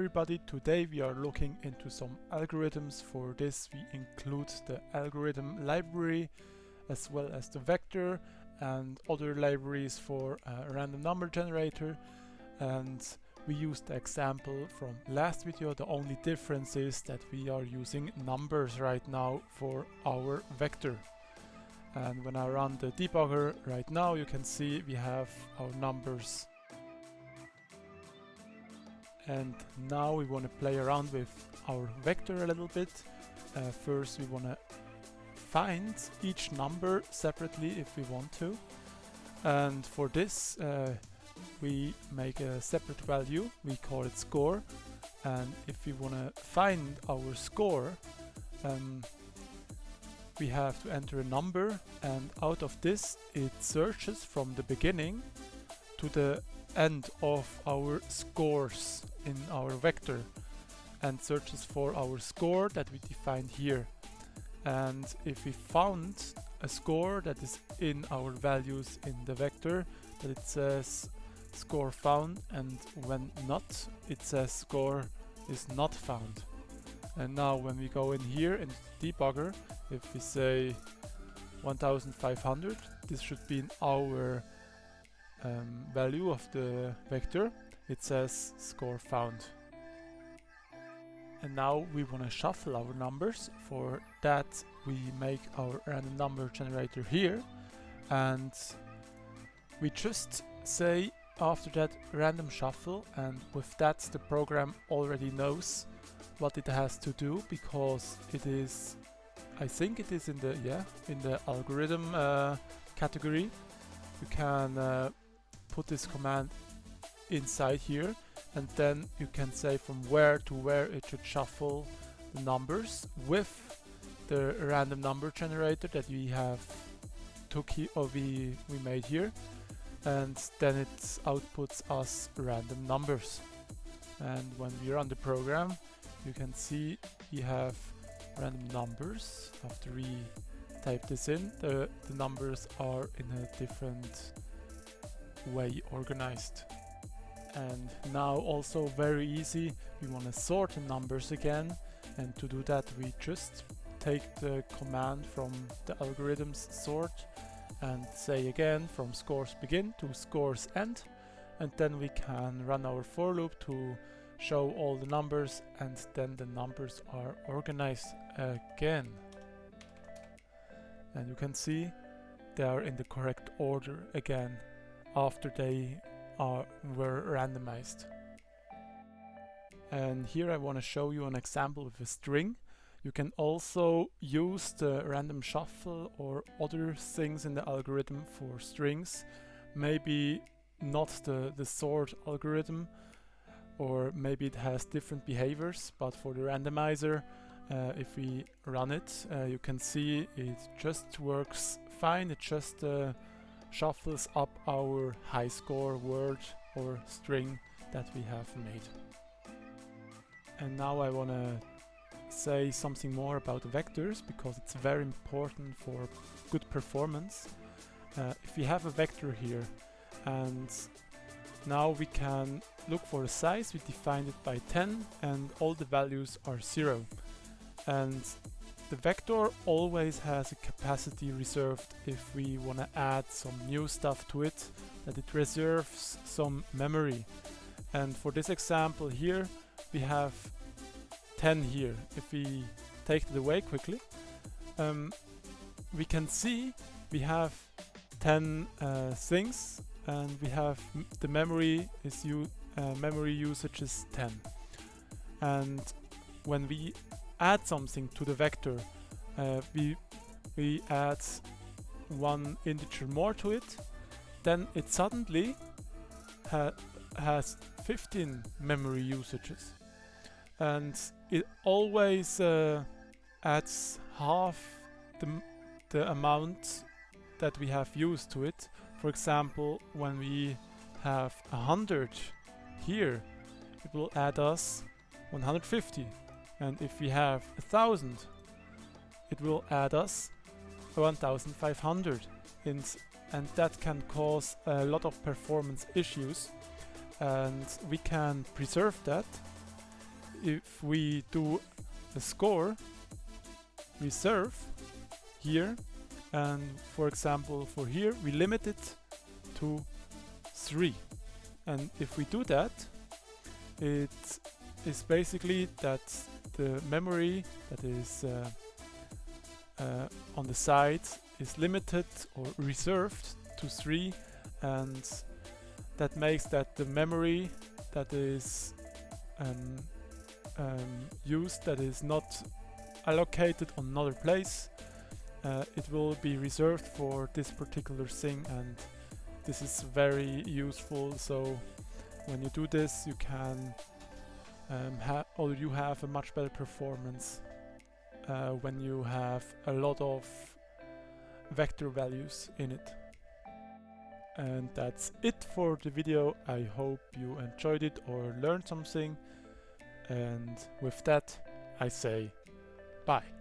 everybody, today we are looking into some algorithms. For this we include the algorithm library as well as the vector and other libraries for a random number generator, and we used the example from last video. The only difference is that we are using numbers right now for our vector. And when I run the debugger right now, you can see we have our numbers. And now we want to play around with our vector a little bit. First we want to find each number separately if we want to. And for this we make a separate value, we call it score. And if we want to find our score, we have to enter a number, and out of this it searches from the beginning to the end of our scores in our vector and searches for our score that we defined here. And if we found a score that is in our values in the vector, that it says score found, and when not, it says score is not found. And now when we go in here in the debugger, if we say 1500, this should be in our value of the vector. It says score found. And now we want to shuffle our numbers. For that we make our random number generator here, and we just say after that random shuffle, and with that the program already knows what it has to do, because it is, I think it is in the algorithm category. You can put this command inside here, and then you can say from where to where it should shuffle the numbers with the random number generator that we have took here, or we made here, and then it outputs us random numbers. And when we run the program, you can see we have random numbers. After we type this in, the numbers are in a different way organized. And now also very easy, we want to sort the numbers again, and to do that we just take the command from the algorithm's sort and say again from scores begin to scores end, and then we can run our for loop to show all the numbers, and then the numbers are organized again. And you can see they are in the correct order again after they were randomized. And here I want to show you an example of a string. You can also use the random shuffle or other things in the algorithm for strings. Maybe not the sort algorithm, or maybe it has different behaviors, but for the randomizer, if we run it, you can see it just works fine. It just shuffles up our high score word or string that we have made. And now I want to say something more about vectors, because it's very important for good performance. If we have a vector here, and now we can look for a size, we defined it by 10 and all the values are 0. And the vector always has a capacity reserved if we want to add some new stuff to it, that it reserves some memory. And for this example here, we have 10 here. If we take it away quickly, we can see we have 10 things, and we have the memory usage is 10. And when we add something to the vector, we add one integer more to it, then it suddenly has 15 memory usages, and it always adds half the amount that we have used to it. For example, when we have 100 here, it will add us 150. And if we have 1000, it will add us 1500. And that can cause a lot of performance issues. And we can preserve that if we do a score reserve here, and for example for here we limit it to 3, and if we do that, it is basically that the memory that is on the side is limited or reserved to 3, and that makes that the memory that is used, that is not allocated on another place, it will be reserved for this particular thing, and this is very useful. So when you do this, you can you have a much better performance when you have a lot of vector values in it. And that's it for the video. I hope you enjoyed it or learned something, and with that I say bye.